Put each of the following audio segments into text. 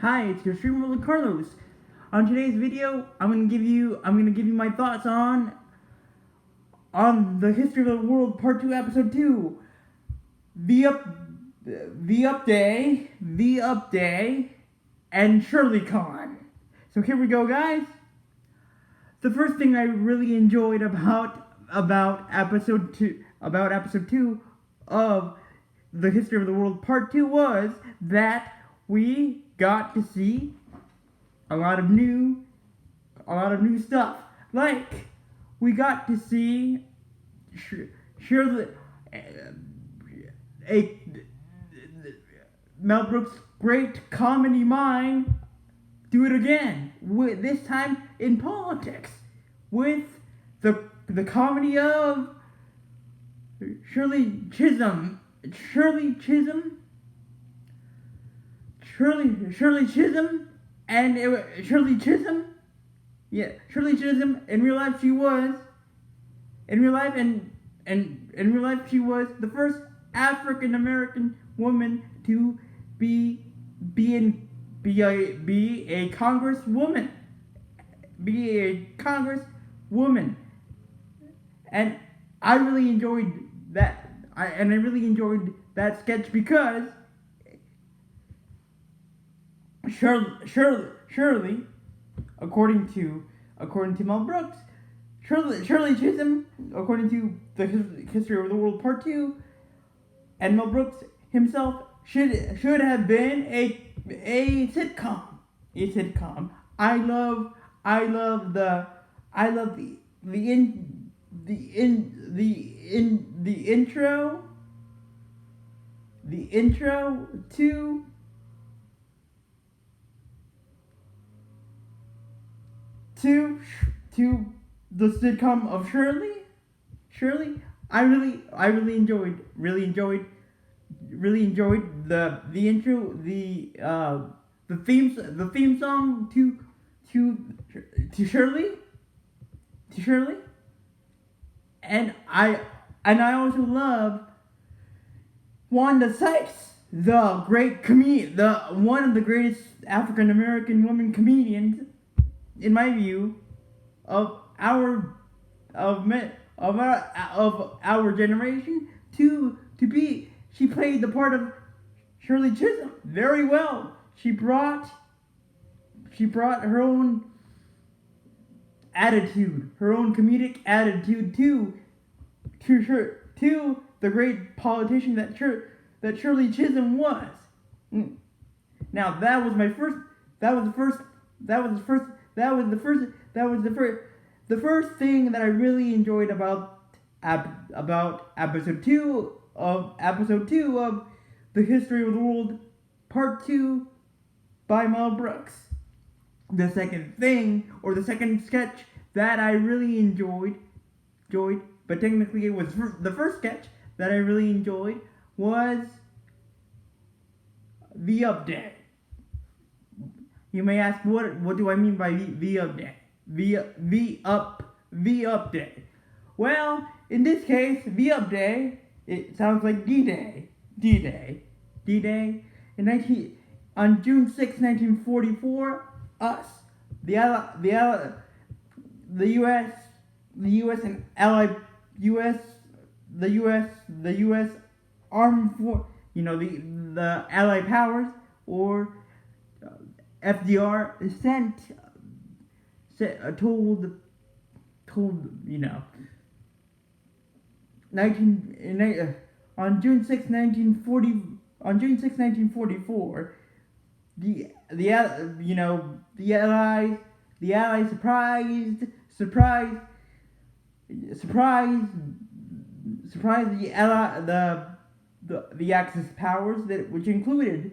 Hi, it's your streamer Carlos. On today's video, I'm gonna give you my thoughts on the history of the world, part 2, episode 2. The update, and Shirley Con. So here we go, guys. The first thing I really enjoyed about episode 2 of the history of the world, part 2, was that we got to see a lot of new stuff. Like, we got to see Shirley, Mel Brooks' great comedy mind, do it again. This time in politics, with the comedy of Shirley Chisholm, Shirley Chisholm. In real life, she was the first African American woman to be a congresswoman, and I really enjoyed that. I really enjoyed that sketch because Shirley, according to Mel Brooks, Shirley Chisholm, according to the history of the world, part 2, and Mel Brooks himself should have been a sitcom. I love the intro to the sitcom of Shirley. I really enjoyed the intro, the theme song to Shirley, and I also love Wanda Sykes, the great comedian, one of the greatest African American women comedians, in my view, of our generation. She played the part of Shirley Chisholm very well. She brought her own attitude, her own comedic attitude to the great politician that Shirley Chisholm was. Now that was the first thing that I really enjoyed about episode 2 of the history of the world, part 2, by Mel Brooks. The second thing, or the second sketch that I really enjoyed, but technically it was the first sketch that I really enjoyed, was the update. You may ask, what do I mean by the update? The update. Well, in this case, the update, it sounds like D-Day. On June 6, 1944, the U.S. and allied the U.S. armed force, the allied powers, or FDR told on June 6, 1944, the Allies surprised the Axis powers, which included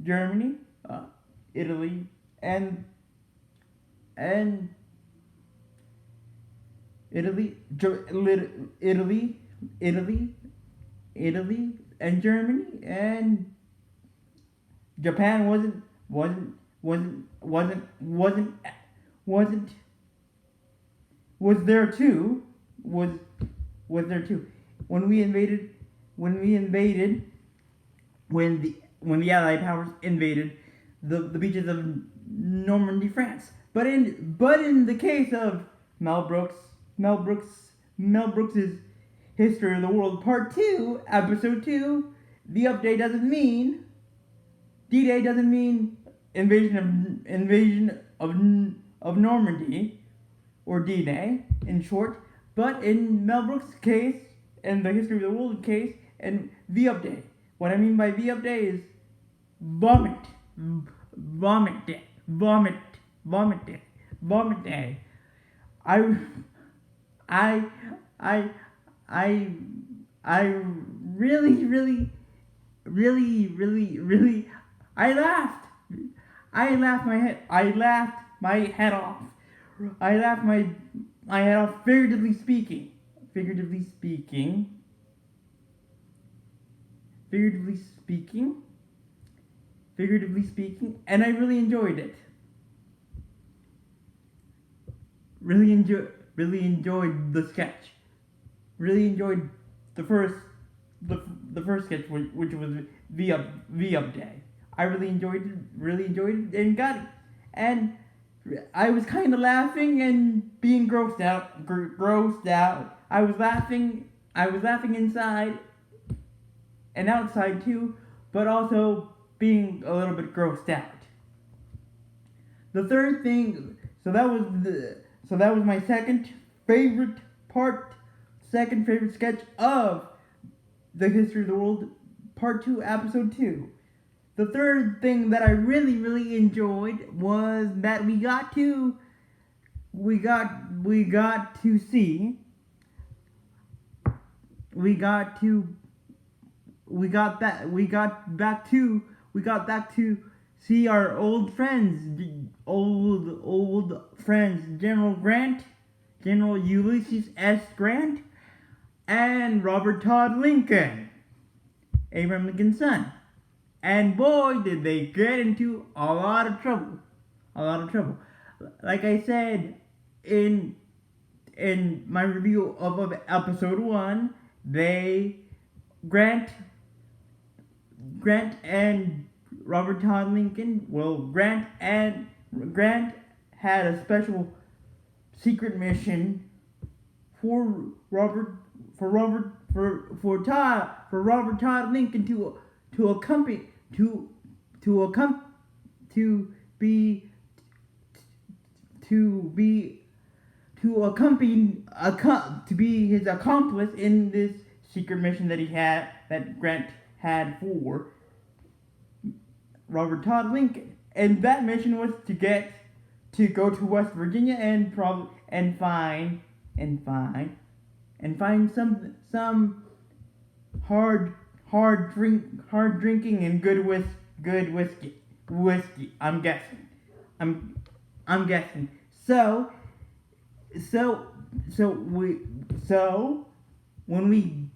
Germany, Italy, and Germany, and Japan was there too. When we invaded when the Allied powers invaded the beaches of Normandy, France. But in the case of Mel Brooks's History of the World Part 2, Episode 2, the update doesn't mean D-Day doesn't mean invasion of Normandy, or D-Day in short, but in Mel Brooks' case and the History of the World case and the update. What I mean by the update is vomit day, vomit day. I I I I I really I laughed. I laughed my head off. I laughed my head off, figuratively speaking. Figuratively speaking. And I really enjoyed it. Really enjoyed the sketch. Really enjoyed the first sketch, which was V Up Day. I really enjoyed it and got it. And I was kind of laughing and being grossed out. I was laughing inside and outside too, but also being a little bit grossed out. The third thing, so that was my second favorite sketch of the History of the World Part 2, Episode 2. The third thing that I really enjoyed was that we got back to see our old friends, General Ulysses S. Grant, and Robert Todd Lincoln, Abraham Lincoln's son. And boy, did they get into a lot of trouble. Like I said in my review of episode 1, Grant and Robert Todd Lincoln, Grant had a special secret mission for Robert Todd Lincoln to accompany his accomplice in this secret mission that Grant had for Robert Todd Lincoln. And that mission was to go to West Virginia and find some hard drinking and good whiskey. I'm guessing. So when we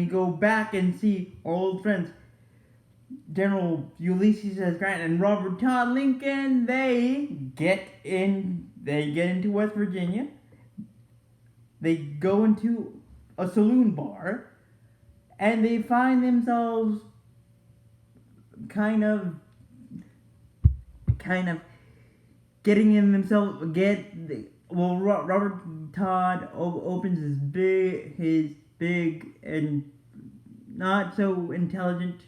go back and see our old friends, General Ulysses S. Grant and Robert Todd Lincoln, they get into West Virginia. They go into a saloon bar, and they find themselves kind of getting in themselves. Robert Todd opens his big and not so intelligent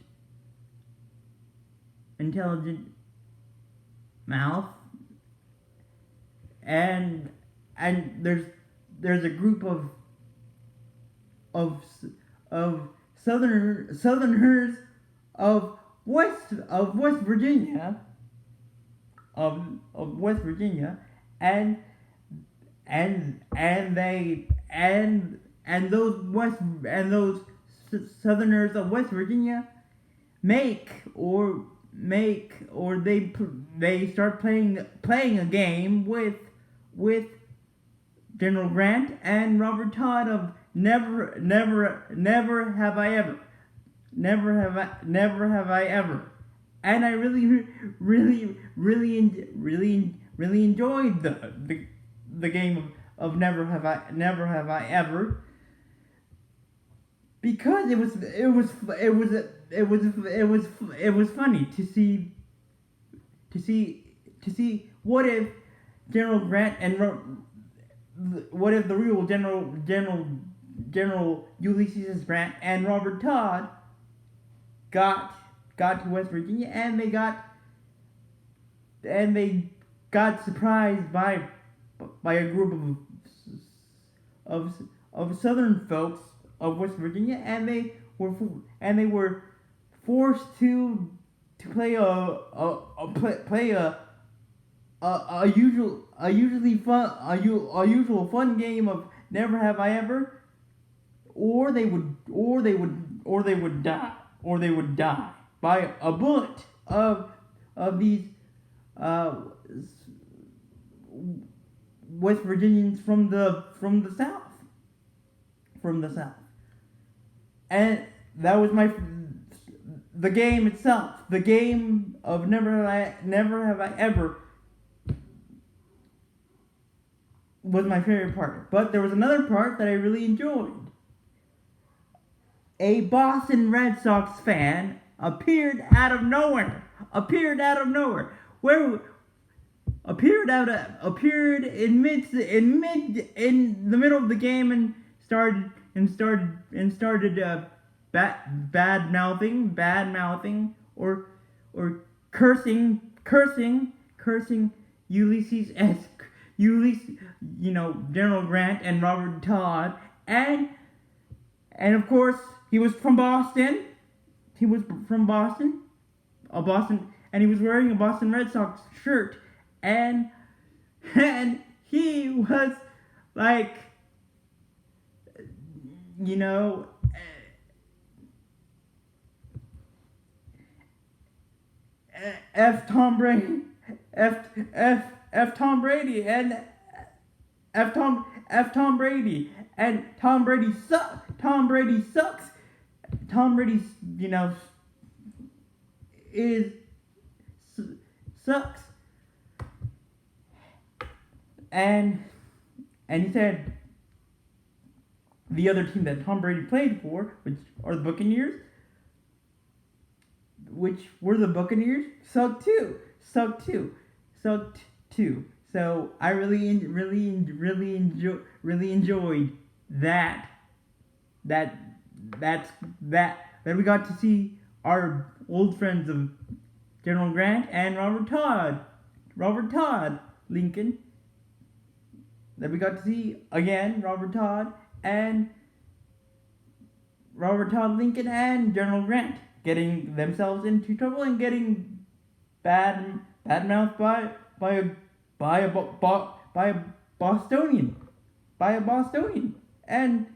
mouth, and there's a group of Southerners of West Virginia, and those Southerners of West Virginia they start playing a game with General Grant and Robert Todd of never have I ever. And I really enjoyed the game of never have I ever. because it was funny to see what if General Grant and what if the real General Ulysses Grant and Robert Todd got to West Virginia, and they got surprised by a group of Southern folks of West Virginia, and they were forced to play a usual fun game of Never Have I Ever, or they would die by a bullet of these West Virginians from the South. And that was the game itself. The game of Never Have I Ever was my favorite part. But there was another part that I really enjoyed. A Boston Red Sox fan appeared out of nowhere. Appeared in the middle of the game and started bad mouthing or cursing Ulysses, General Grant and Robert Todd, and of course he was from Boston. And he was wearing a Boston Red Sox shirt, and he was like, F Tom Brady, F Tom Brady, and F Tom Brady, and Tom Brady sucks. Tom Brady, sucks. And he said the other team that Tom Brady played for, which are the Buccaneers, sucked too. So I really enjoyed that we got to see our old friends of General Grant and Robert Todd Lincoln. That we got to see again Robert Todd Lincoln and General Grant getting themselves into trouble and getting bad mouthed by a Bostonian, and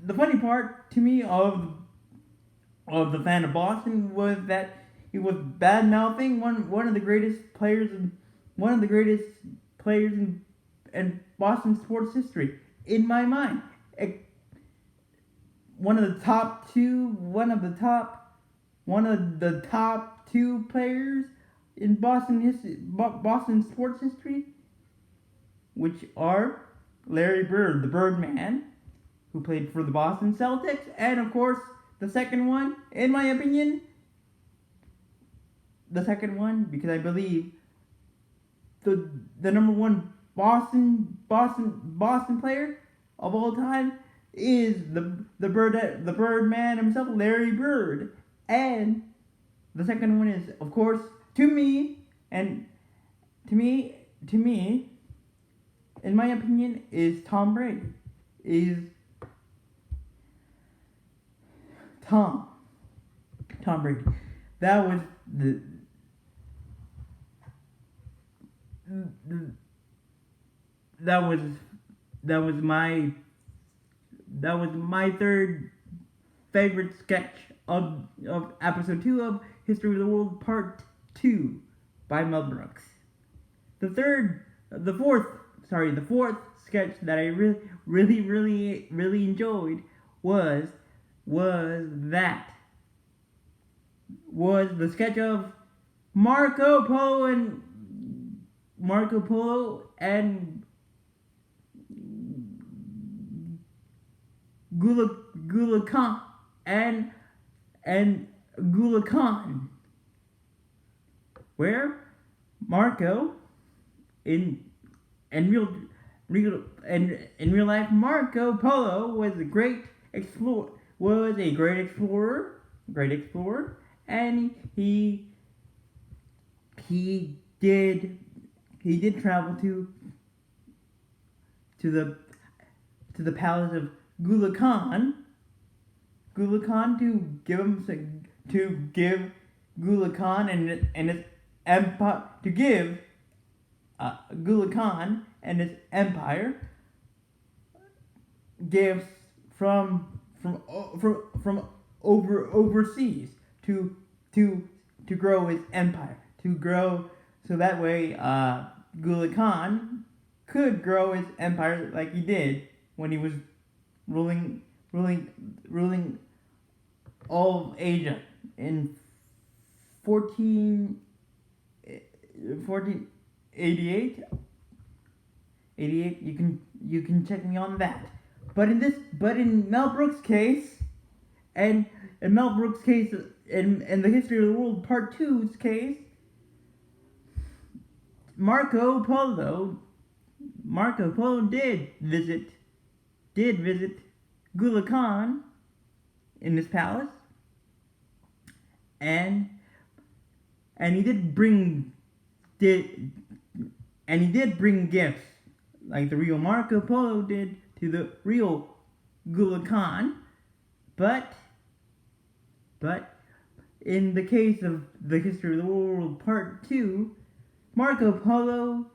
the funny part to me of the fan of Boston was that he was bad mouthing one of the greatest players in Boston sports history, in my mind. One of the top two players in Boston sports history, which are Larry Bird, the Birdman, who played for the Boston Celtics, and of course the second one, in my opinion, because I believe the number one Boston player of all time is the Birdman himself, Larry Bird. And the second one is, of course, to me, in my opinion, is Tom Brady. Is Tom Brady. That was my third favorite sketch of episode 2 of History of the World Part 2 by Mel Brooks. The fourth sketch that I really enjoyed was the sketch of Marco Polo and Gula Khan and Gula Khan, where Marco in real life, Marco Polo was a great explorer, and he did travel to the palace of Gula Khan to give Gula Khan and his empire to give Gula Khan and his empire gifts from overseas to grow his empire, to grow so that way Gula Khan could grow his empire like he did when he was ruling all of Asia in 1488. You can check me on that. But in Mel Brooks' case, and in Mel Brooks' case, in the History of the World Part 2's case, Marco Polo did visit Gula Khan in his palace, and he did bring gifts like the real Marco Polo did to the real Gula Khan, but in the case of the History of the World Part 2, Marco Polo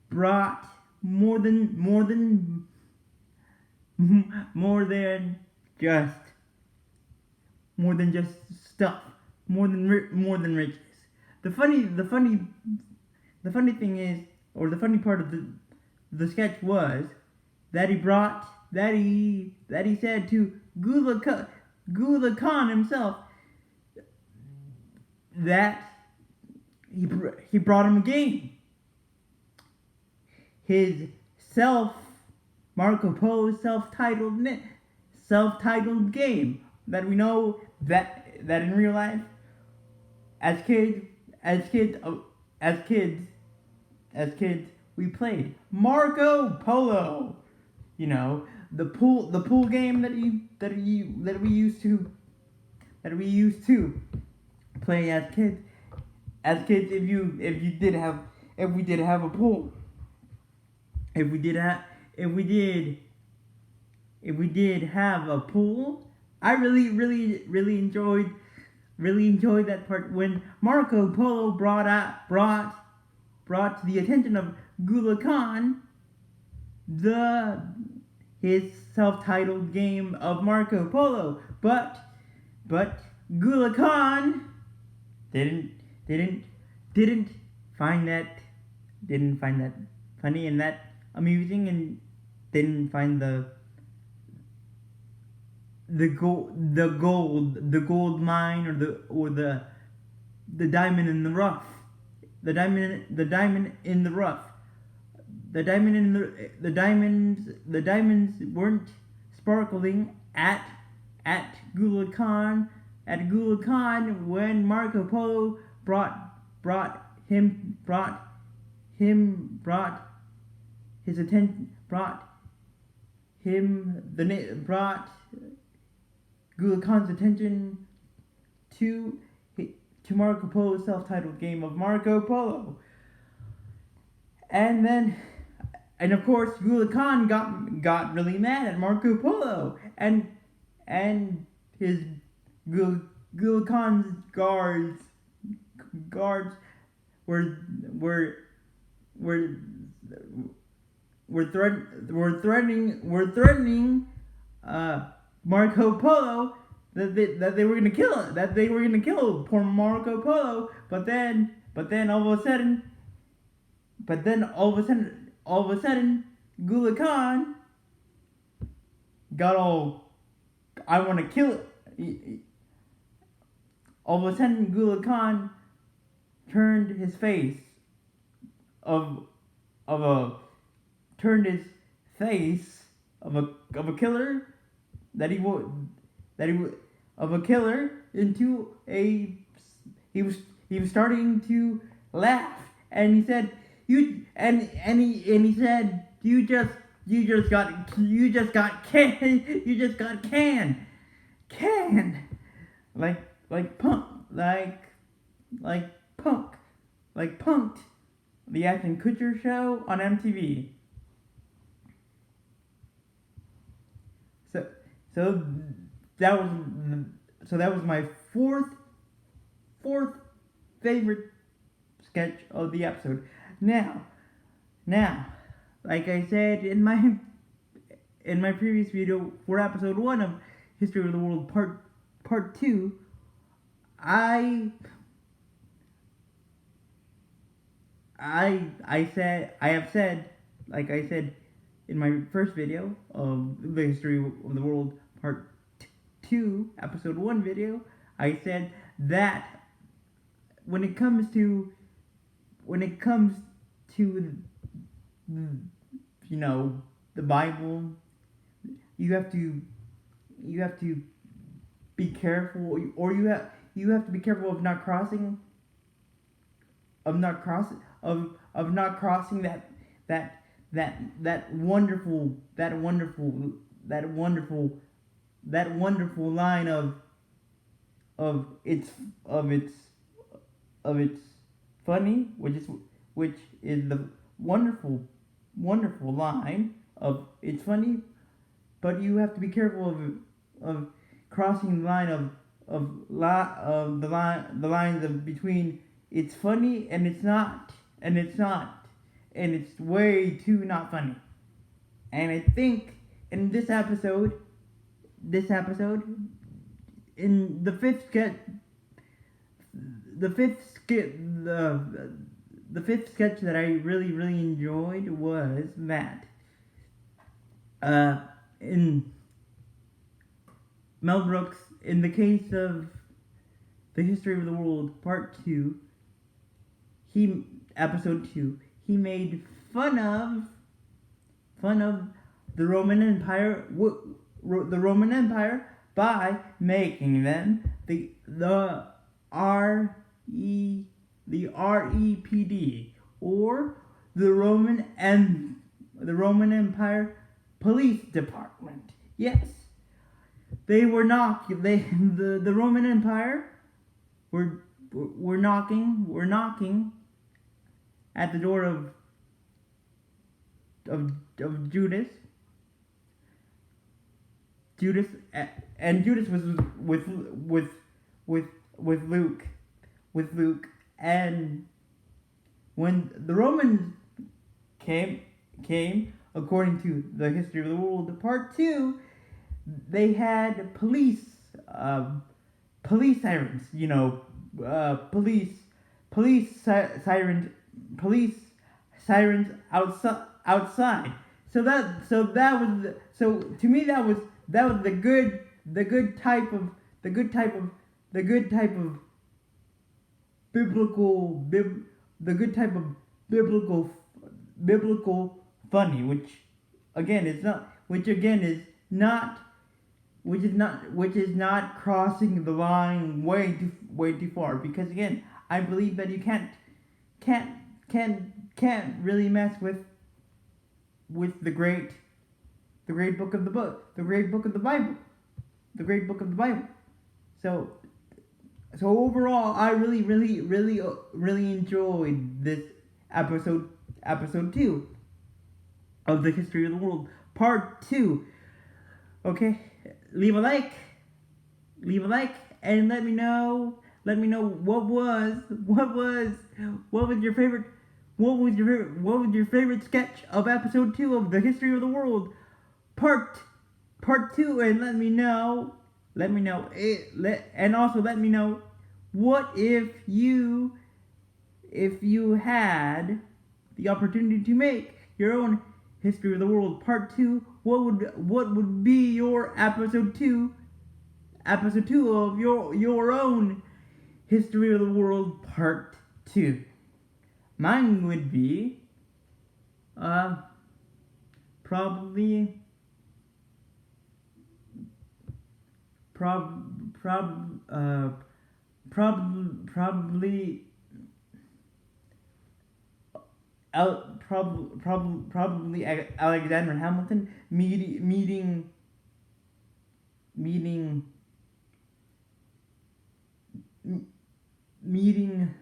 brought more than just stuff, more than riches. The funny thing is, or the funny part of the sketch was that he said to Gula Khan himself that he brought him a game. His Marco Polo's self-titled game that we know that in real life as kids we played Marco Polo. You know, the pool game that we used to play as kids. If we did have a pool. If we did have a pool, I really enjoyed that part when Marco Polo brought to the attention of Gula Khan his self-titled game of Marco Polo, but Gula Khan didn't find that funny and that amusing, and didn't find the gold mine or the diamond in the rough. The diamonds weren't sparkling at Gula Khan when Marco Polo brought Gula Khan's attention to Marco Polo's self-titled game of Marco Polo. And of course Gula Khan got really mad at Marco Polo, and his Gula Khan's guards were threatening Marco Polo that they were gonna kill poor Marco Polo, but then all of a sudden Gula Khan got all, I want to kill it. All of a sudden Gula Khan turned his face of a killer that he was that he was of a killer into a he was starting to laugh, and he said he said you just got canned like punk like punk like punked the Ashton Kutcher show on MTV. So so that was that was my fourth favorite sketch of the episode. Now, like I said in my previous video for episode 1 of History of the World part 2, I have said, like I said in my first video of the History of the World part 2, episode 1 video, I said that when it comes to the Bible, you have to be careful, or you have to be careful of not crossing that wonderful line of it's funny, which is the wonderful line of it's funny, but you have to be careful of crossing the line of the lines of between it's funny and it's not, and it's way too not funny. And I think in this episode, in the fifth sketch that I really enjoyed was that in Mel Brooks, in the case of the History of the World part 2, episode 2, he made fun of the Roman Empire by making them the REPD, or the Roman Empire Police Department. Yes, they were the Roman Empire were knocking at the door of Judas, and Judas was with Luke, and when the Romans came, according to the History of the World part 2, they had police sirens, police sirens outside. So to me that was the good type of biblical funny, which is not crossing the line way too far, because again, I believe that you can't really mess with the great book of the Bible. So overall, I really enjoyed this episode 2 of the History of the World part 2. Okay, leave a like, and let me know what was your favorite sketch of episode 2 of the History of the World part 2, and let me know what if you had the opportunity to make your own History of the World part 2, what would be your episode 2 of your own History of the World part 2? Mine would be probably probably probably Alexander Hamilton meeting meeting meeting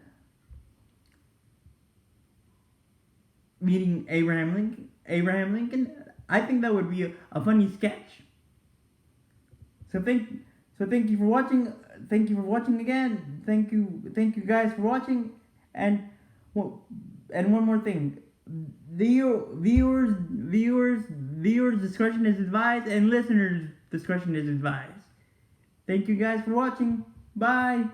Abraham Lincoln. I think that would be a funny sketch. So thank you for watching. Thank you for watching again. Thank you guys for watching. And and one more thing, viewers discretion is advised, and listeners discretion is advised. Thank you guys for watching. Bye.